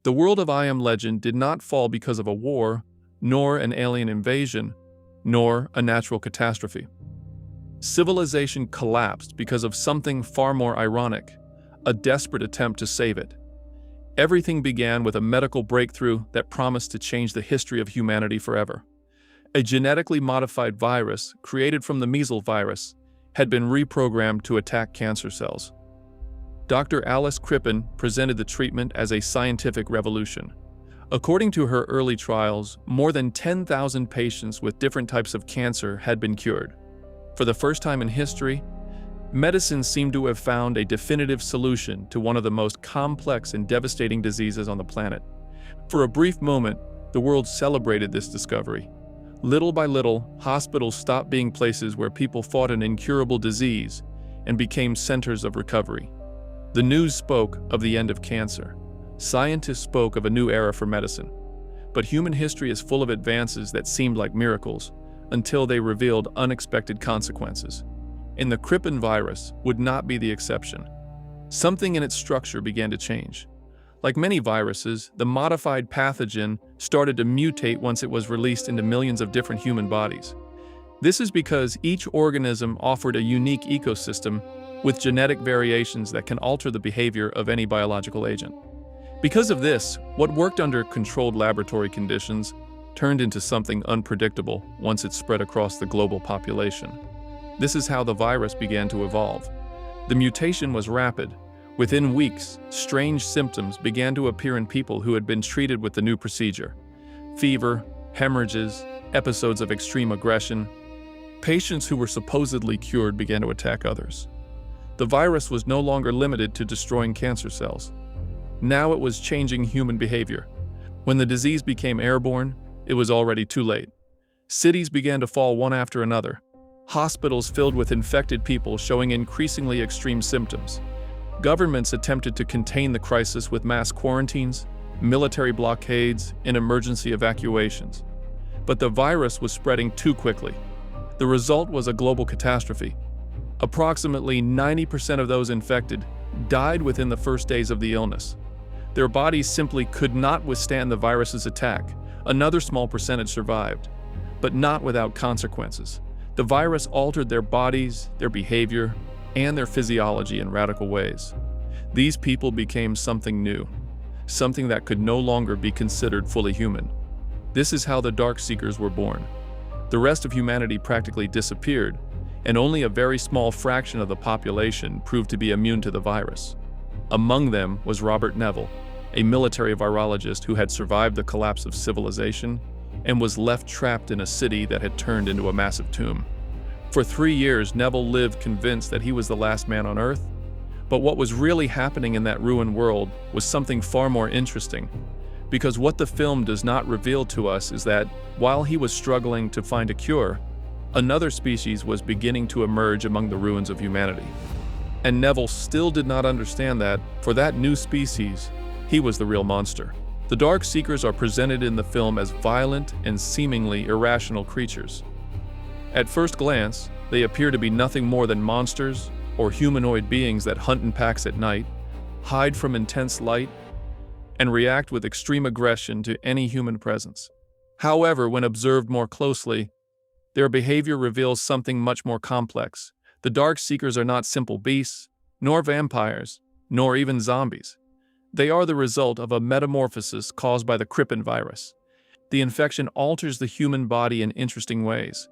The world of I Am Legend did not fall because of a war, nor an alien invasion, nor a natural catastrophe. Civilization collapsed because of something far more ironic, a desperate attempt to save it. Everything began with a medical breakthrough that promised to change the history of humanity forever. A genetically modified virus, created from the measles virus, had been reprogrammed to attack cancer cells. Dr. Alice Krippin presented the treatment as a scientific revolution. According to her early trials, more than 10,000 patients with different types of cancer had been cured. For the first time in history, medicine seemed to have found a definitive solution to one of the most complex and devastating diseases on the planet. For a brief moment, the world celebrated this discovery. Little by little, hospitals stopped being places where people fought an incurable disease and became centers of recovery. The news spoke of the end of cancer. Scientists spoke of a new era for medicine. But human history is full of advances that seemed like miracles until they revealed unexpected consequences. And the Krippin virus would not be the exception. Something in its structure began to change. Like many viruses, the modified pathogen started to mutate once it was released into millions of different human bodies. This is because each organism offered a unique ecosystem with genetic variations that can alter the behavior of any biological agent. Because of this, what worked under controlled laboratory conditions turned into something unpredictable once it spread across the global population. This is how the virus began to evolve. The mutation was rapid. Within weeks, strange symptoms began to appear in people who had been treated with the new procedure. Fever, hemorrhages, episodes of extreme aggression. Patients who were supposedly cured began to attack others. The virus was no longer limited to destroying cancer cells. Now it was changing human behavior. When the disease became airborne, it was already too late. Cities began to fall one after another. Hospitals filled with infected people showing increasingly extreme symptoms. Governments attempted to contain the crisis with mass quarantines, military blockades, and emergency evacuations. But the virus was spreading too quickly. The result was a global catastrophe. Approximately 90% of those infected died within the first days of the illness. Their bodies simply could not withstand the virus's attack. Another small percentage survived, but not without consequences. The virus altered their bodies, their behavior, and their physiology in radical ways. These people became something new, something that could no longer be considered fully human. This is how the Dark Seekers were born. The rest of humanity practically disappeared, and only a very small fraction of the population proved to be immune to the virus. Among them was Robert Neville, a military virologist who had survived the collapse of civilization and was left trapped in a city that had turned into a massive tomb. For 3 years, Neville lived convinced that he was the last man on Earth. But what was really happening in that ruined world was something far more interesting. Because what the film does not reveal to us is that, while he was struggling to find a cure, another species was beginning to emerge among the ruins of humanity. And Neville still did not understand that, for that new species, he was the real monster. The Dark Seekers are presented in the film as violent and seemingly irrational creatures. At first glance, they appear to be nothing more than monsters or humanoid beings that hunt in packs at night, hide from intense light, and react with extreme aggression to any human presence. However, when observed more closely, their behavior reveals something much more complex. The Dark Seekers are not simple beasts, nor vampires, nor even zombies. They are the result of a metamorphosis caused by the Krippin virus. The infection alters the human body in interesting ways.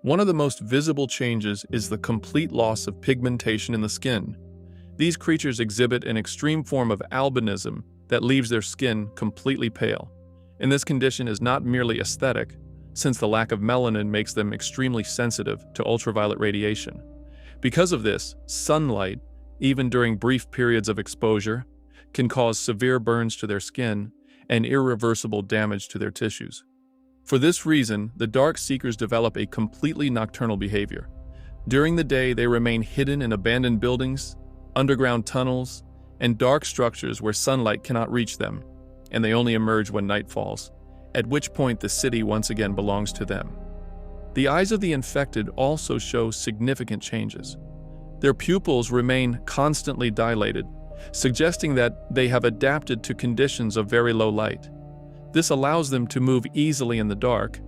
One of the most visible changes is the complete loss of pigmentation in the skin. These creatures exhibit an extreme form of albinism that leaves their skin completely pale. And this condition is not merely aesthetic, since the lack of melanin makes them extremely sensitive to ultraviolet radiation. Because of this, sunlight, even during brief periods of exposure, can cause severe burns to their skin and irreversible damage to their tissues. For this reason, the Dark Seekers develop a completely nocturnal behavior. During the day, they remain hidden in abandoned buildings, underground tunnels, and dark structures where sunlight cannot reach them, and they only emerge when night falls, at which point the city once again belongs to them. The eyes of the infected also show significant changes. Their pupils remain constantly dilated, suggesting that they have adapted to conditions of very low light. This allows them to move easily in the dark,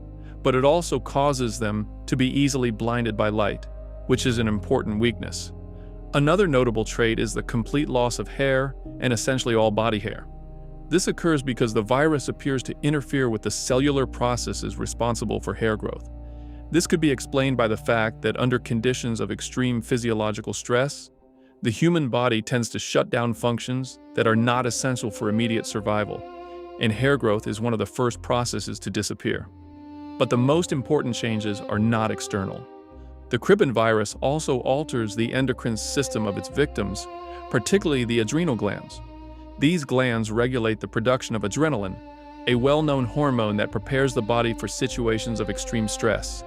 but it also causes them to be easily blinded by light, which is an important weakness. Another notable trait is the complete loss of hair and essentially all body hair. This occurs because the virus appears to interfere with the cellular processes responsible for hair growth. This could be explained by the fact that under conditions of extreme physiological stress, the human body tends to shut down functions that are not essential for immediate survival, and hair growth is one of the first processes to disappear. But the most important changes are not external. The Krippin virus also alters the endocrine system of its victims, particularly the adrenal glands. These glands regulate the production of adrenaline, a well-known hormone that prepares the body for situations of extreme stress.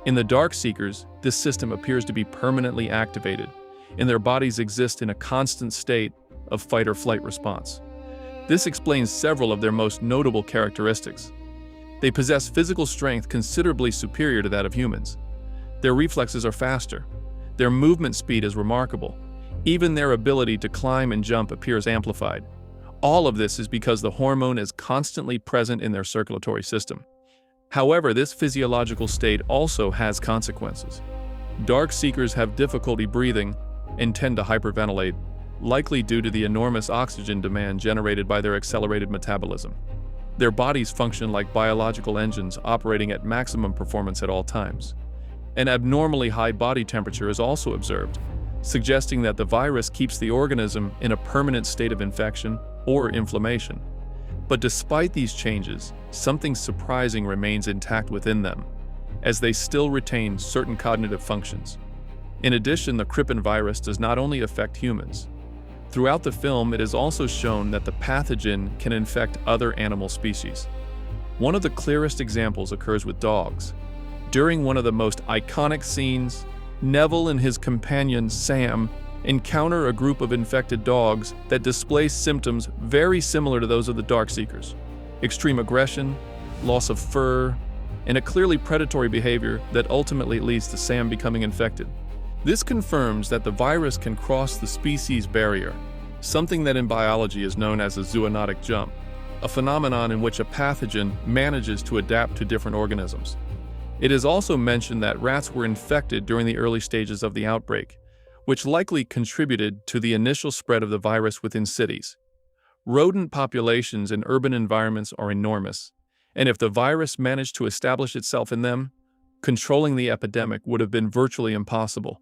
In the dark seekers, this system appears to be permanently activated, and their bodies exist in a constant state of fight or flight response. This explains several of their most notable characteristics. They possess physical strength considerably superior to that of humans. Their reflexes are faster. Their movement speed is remarkable. Even their ability to climb and jump appears amplified. All of this is because the hormone is constantly present in their circulatory system. However, this physiological state also has consequences. Dark seekers have difficulty breathing and tend to hyperventilate, likely due to the enormous oxygen demand generated by their accelerated metabolism. Their bodies function like biological engines operating at maximum performance at all times. An abnormally high body temperature is also observed, suggesting that the virus keeps the organism in a permanent state of infection or inflammation. But despite these changes, something surprising remains intact within them, as they still retain certain cognitive functions. In addition, the Krippin virus does not only affect humans. Throughout the film, it is also shown that the pathogen can infect other animal species. One of the clearest examples occurs with dogs. During one of the most iconic scenes, Neville and his companion Sam encounter a group of infected dogs that display symptoms very similar to those of the dark seekers: extreme aggression, loss of fur, and a clearly predatory behavior that ultimately leads to Sam becoming infected. This confirms that the virus can cross the species barrier, something that in biology is known as a zoonotic jump, a phenomenon in which a pathogen manages to adapt to different organisms. It is also mentioned that rats were infected during the early stages of the outbreak, which likely contributed to the initial spread of the virus within cities. Rodent populations in urban environments are enormous, and if the virus managed to establish itself in them, controlling the epidemic would have been virtually impossible.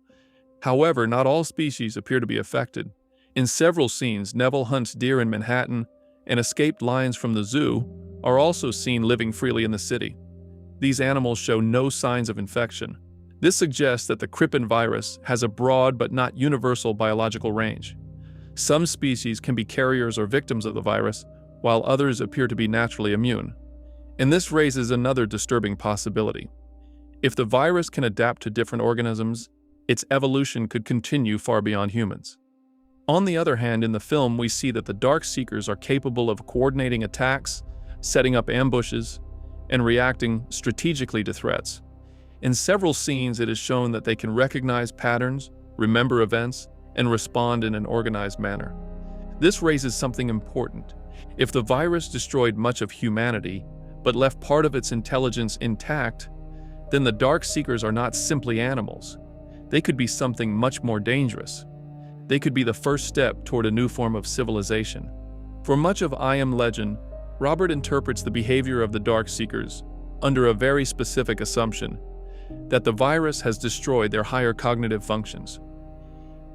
However, not all species appear to be affected. In several scenes, Neville hunts deer in Manhattan, and escaped lions from the zoo are also seen living freely in the city. These animals show no signs of infection. This suggests that the Krippin virus has a broad but not universal biological range. Some species can be carriers or victims of the virus, while others appear to be naturally immune. And this raises another disturbing possibility. If the virus can adapt to different organisms, its evolution could continue far beyond humans. On the other hand, in the film, we see that the Dark Seekers are capable of coordinating attacks, setting up ambushes, and reacting strategically to threats. In several scenes, it is shown that they can recognize patterns, remember events, and respond in an organized manner. This raises something important. If the virus destroyed much of humanity, but left part of its intelligence intact, then the Dark Seekers are not simply animals. They could be something much more dangerous. They could be the first step toward a new form of civilization. For much of I Am Legend, Robert interprets the behavior of the Dark Seekers under a very specific assumption that the virus has destroyed their higher cognitive functions.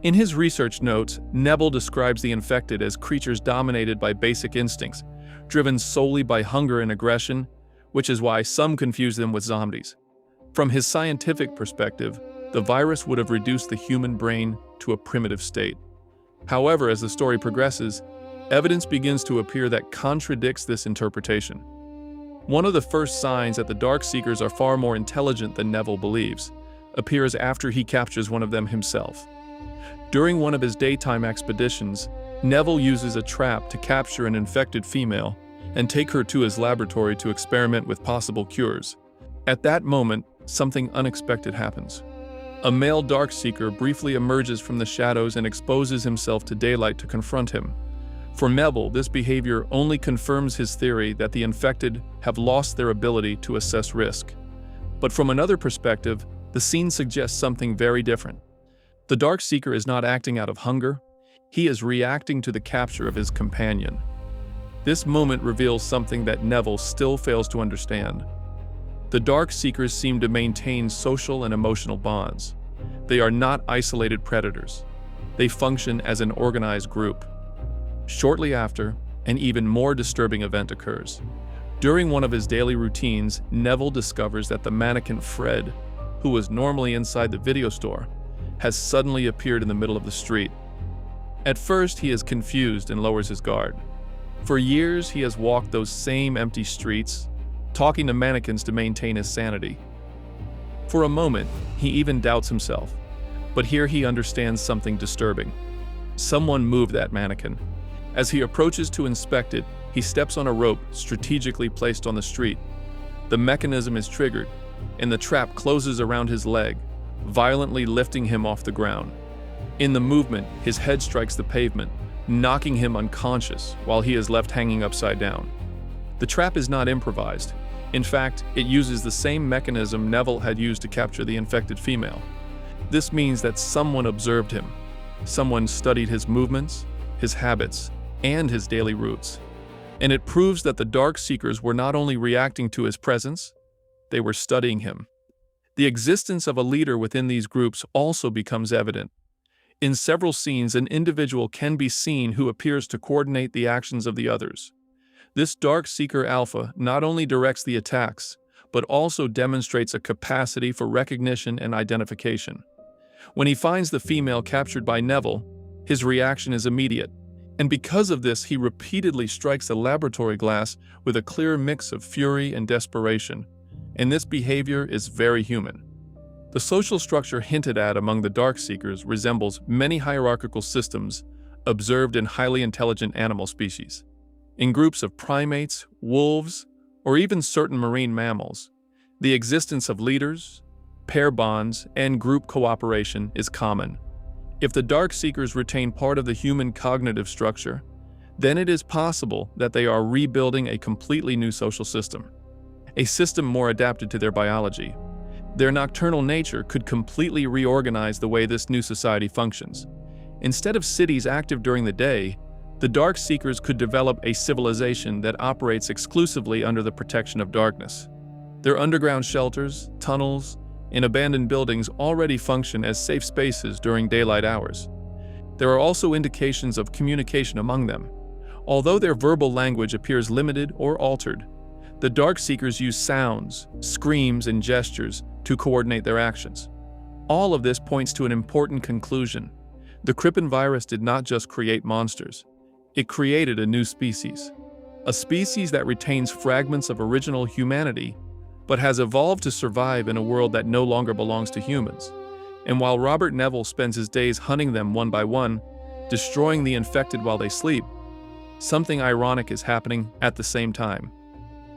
In his research notes, Neville describes the infected as creatures dominated by basic instincts, driven solely by hunger and aggression, which is why some confuse them with zombies. From his scientific perspective, the virus would have reduced the human brain to a primitive state. However, as the story progresses, evidence begins to appear that contradicts this interpretation. One of the first signs that the Dark Seekers are far more intelligent than Neville believes appears after he captures one of them himself. During one of his daytime expeditions, Neville uses a trap to capture an infected female and take her to his laboratory to experiment with possible cures. At that moment, something unexpected happens. A male Darkseeker briefly emerges from the shadows and exposes himself to daylight to confront him. For Neville, this behavior only confirms his theory that the infected have lost their ability to assess risk. But from another perspective, the scene suggests something very different. The Darkseeker is not acting out of hunger, he is reacting to the capture of his companion. This moment reveals something that Neville still fails to understand. The Darkseekers seem to maintain social and emotional bonds. They are not isolated predators. They function as an organized group. Shortly after, an even more disturbing event occurs. During one of his daily routines, Neville discovers that the mannequin Fred, who was normally inside the video store, has suddenly appeared in the middle of the street. At first, he is confused and lowers his guard. For years, he has walked those same empty streets, talking to mannequins to maintain his sanity. For a moment, he even doubts himself, but here he understands something disturbing. Someone moved that mannequin. As he approaches to inspect it, he steps on a rope strategically placed on the street. The mechanism is triggered, and the trap closes around his leg, violently lifting him off the ground. In the movement, his head strikes the pavement, knocking him unconscious while he is left hanging upside down. The trap is not improvised. In fact, it uses the same mechanism Neville had used to capture the infected female. This means that someone observed him. Someone studied his movements, his habits, and his daily routes. And it proves that the Darkseekers were not only reacting to his presence, they were studying him. The existence of a leader within these groups also becomes evident. In several scenes, an individual can be seen who appears to coordinate the actions of the others. This Darkseeker Alpha not only directs the attacks, but also demonstrates a capacity for recognition and identification. When he finds the female captured by Neville, his reaction is immediate, and because of this, he repeatedly strikes the laboratory glass with a clear mix of fury and desperation, and this behavior is very human. The social structure hinted at among the Darkseekers resembles many hierarchical systems observed in highly intelligent animal species. In groups of primates, wolves, or even certain marine mammals, the existence of leaders, pair bonds, and group cooperation is common. If the Darkseekers retain part of the human cognitive structure, then it is possible that they are rebuilding a completely new social system, a system more adapted to their biology. Their nocturnal nature could completely reorganize the way this new society functions. Instead of cities active during the day, the Darkseekers could develop a civilization that operates exclusively under the protection of darkness. Their underground shelters, tunnels, and abandoned buildings already function as safe spaces during daylight hours. There are also indications of communication among them. Although their verbal language appears limited or altered, the Darkseekers use sounds, screams, and gestures to coordinate their actions. All of this points to an important conclusion. The Krippin virus did not just create monsters. It created a new species. A species that retains fragments of original humanity, but has evolved to survive in a world that no longer belongs to humans. And while Robert Neville spends his days hunting them one by one, destroying the infected while they sleep, something ironic is happening at the same time.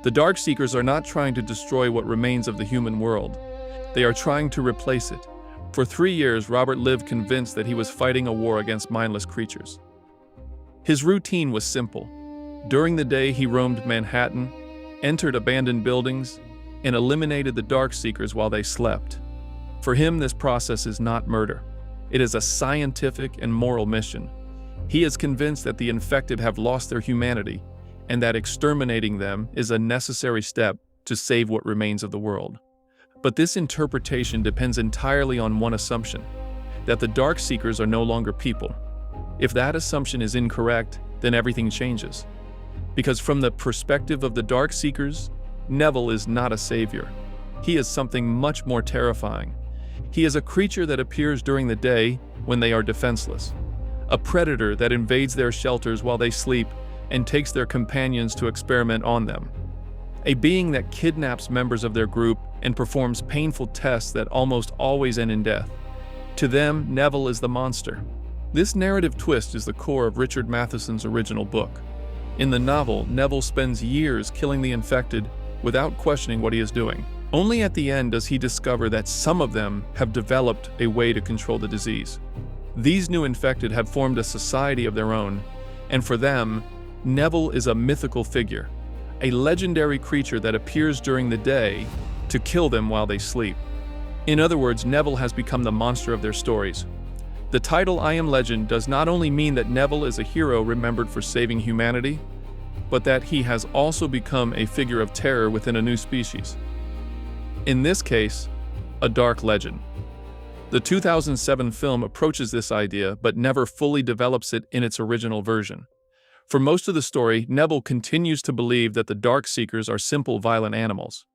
The Darkseekers are not trying to destroy what remains of the human world. They are trying to replace it. For 3 years, Robert lived convinced that he was fighting a war against mindless creatures. His routine was simple. During the day, he roamed Manhattan, entered abandoned buildings, and eliminated the Darkseekers while they slept. For him, this process is not murder. It is a scientific and moral mission. He is convinced that the infected have lost their humanity, and that exterminating them is a necessary step to save what remains of the world. But this interpretation depends entirely on one assumption, that the Darkseekers are no longer people. If that assumption is incorrect, then everything changes. Because from the perspective of the Darkseekers, Neville is not a savior. He is something much more terrifying. He is a creature that appears during the day when they are defenseless. A predator that invades their shelters while they sleep and takes their companions to experiment on them. A being that kidnaps members of their group and performs painful tests that almost always end in death. To them, Neville is the monster. This narrative twist is the core of Richard Matheson's original book. In the novel, Neville spends years killing the infected without questioning what he is doing. Only at the end does he discover that some of them have developed a way to control the disease. These new infected have formed a society of their own, and for them, Neville is a mythical figure, a legendary creature that appears during the day to kill them while they sleep. In other words, Neville has become the monster of their stories. The title I Am Legend does not only mean that Neville is a hero remembered for saving humanity, but that he has also become a figure of terror within a new species. In this case, a dark legend. The 2007 film approaches this idea but never fully develops it in its original version. For most of the story, Neville continues to believe that the Dark Seekers are simple, violent animals,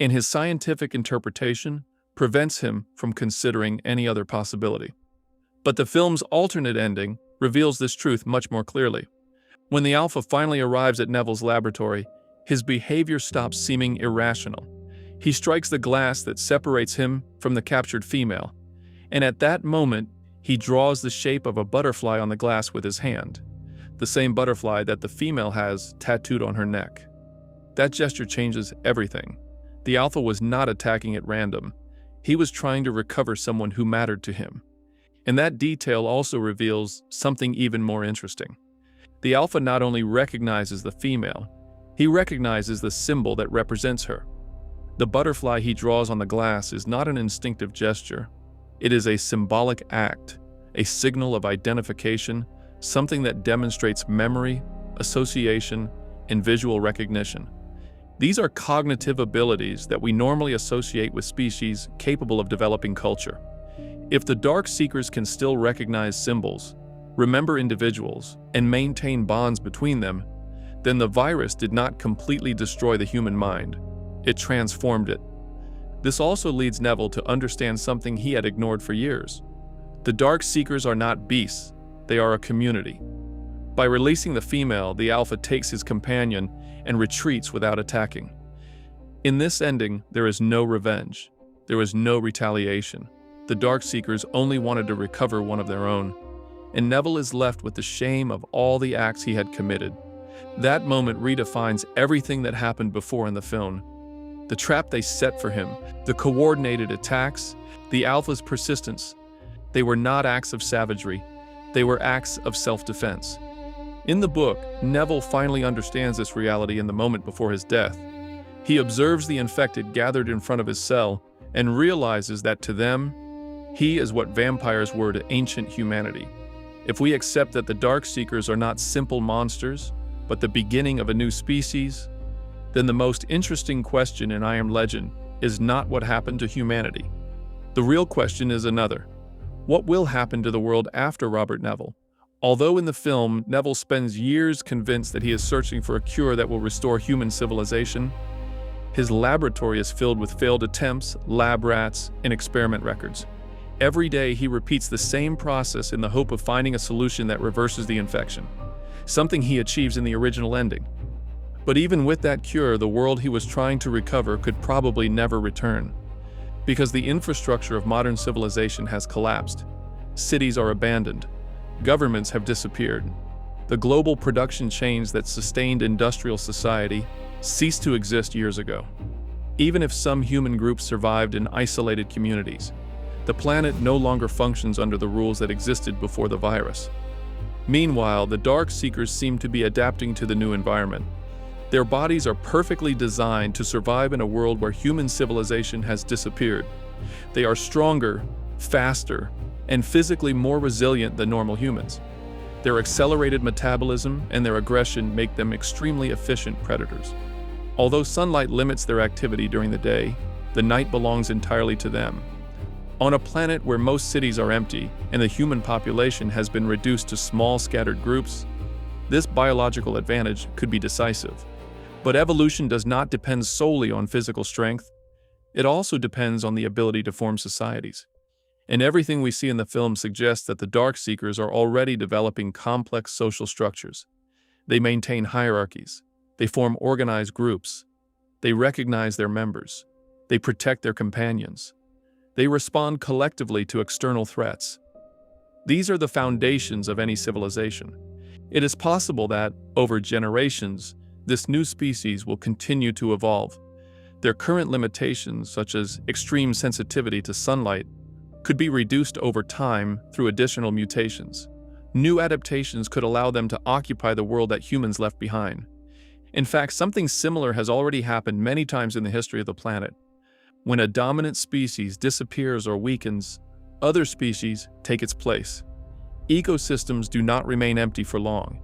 and his scientific interpretation prevents him from considering any other possibility. But the film's alternate ending reveals this truth much more clearly. When the Alpha finally arrives at Neville's laboratory, his behavior stops seeming irrational. He strikes the glass that separates him from the captured female, and at that moment, he draws the shape of a butterfly on the glass with his hand, the same butterfly that the female has tattooed on her neck. That gesture changes everything. The Alpha was not attacking at random. He was trying to recover someone who mattered to him. And that detail also reveals something even more interesting. The Alpha not only recognizes the female, he recognizes the symbol that represents her. The butterfly he draws on the glass is not an instinctive gesture. It is a symbolic act, a signal of identification, something that demonstrates memory, association, and visual recognition. These are cognitive abilities that we normally associate with species capable of developing culture. If the Dark Seekers can still recognize symbols, remember individuals, and maintain bonds between them, then the virus did not completely destroy the human mind. It transformed it. This also leads Neville to understand something he had ignored for years. The Dark Seekers are not beasts, they are a community. By releasing the female, the Alpha takes his companion and retreats without attacking. In this ending, there is no revenge. There is no retaliation. The Dark Seekers only wanted to recover one of their own, and Neville is left with the shame of all the acts he had committed. That moment redefines everything that happened before in the film. The trap they set for him, the coordinated attacks, the Alpha's persistence. They were not acts of savagery. They were acts of self-defense. In the book, Neville finally understands this reality in the moment before his death. He observes the infected gathered in front of his cell and realizes that to them, he is what vampires were to ancient humanity. If we accept that the Dark Seekers are not simple monsters, but the beginning of a new species, then the most interesting question in I Am Legend is not what happened to humanity. The real question is another. What will happen to the world after Robert Neville? Although in the film, Neville spends years convinced that he is searching for a cure that will restore human civilization, his laboratory is filled with failed attempts, lab rats, and experiment records. Every day he repeats the same process in the hope of finding a solution that reverses the infection, something he achieves in the original ending. But even with that cure, the world he was trying to recover could probably never return, because the infrastructure of modern civilization has collapsed. Cities are abandoned. Governments have disappeared. The global production chains that sustained industrial society ceased to exist years ago. Even if some human groups survived in isolated communities, the planet no longer functions under the rules that existed before the virus. Meanwhile, the Dark Seekers seem to be adapting to the new environment. Their bodies are perfectly designed to survive in a world where human civilization has disappeared. They are stronger, faster, and physically more resilient than normal humans. Their accelerated metabolism and their aggression make them extremely efficient predators. Although sunlight limits their activity during the day, the night belongs entirely to them. On a planet where most cities are empty and the human population has been reduced to small scattered groups, this biological advantage could be decisive. But evolution does not depend solely on physical strength. It also depends on the ability to form societies. And everything we see in the film suggests that the Dark Seekers are already developing complex social structures. They maintain hierarchies. They form organized groups. They recognize their members. They protect their companions. They respond collectively to external threats. These are the foundations of any civilization. It is possible that, over generations, this new species will continue to evolve. Their current limitations, such as extreme sensitivity to sunlight, could be reduced over time through additional mutations. New adaptations could allow them to occupy the world that humans left behind. In fact, something similar has already happened many times in the history of the planet. When a dominant species disappears or weakens, other species take its place. Ecosystems do not remain empty for long.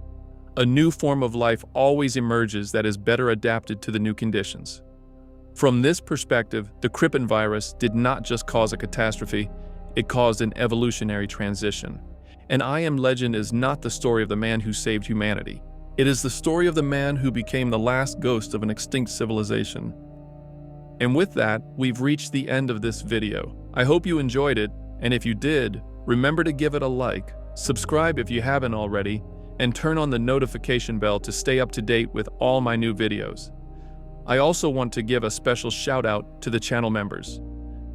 A new form of life always emerges that is better adapted to the new conditions. From this perspective, the Krippin virus did not just cause a catastrophe, it caused an evolutionary transition. And I Am Legend is not the story of the man who saved humanity. It is the story of the man who became the last ghost of an extinct civilization. And with that, we've reached the end of this video. I hope you enjoyed it, and if you did, remember to give it a like, subscribe if you haven't already, and turn on the notification bell to stay up to date with all my new videos. I also want to give a special shout out to the channel members.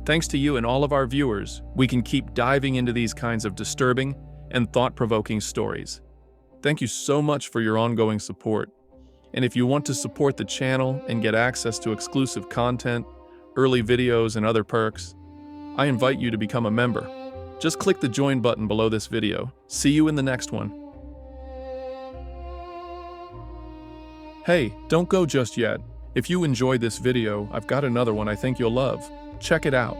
Thanks to you and all of our viewers, we can keep diving into these kinds of disturbing and thought-provoking stories. Thank you so much for your ongoing support. And if you want to support the channel and get access to exclusive content, early videos, and other perks, I invite you to become a member. Just click the join button below this video. See you in the next one. Hey, don't go just yet. If you enjoyed this video, I've got another one I think you'll love. Check it out.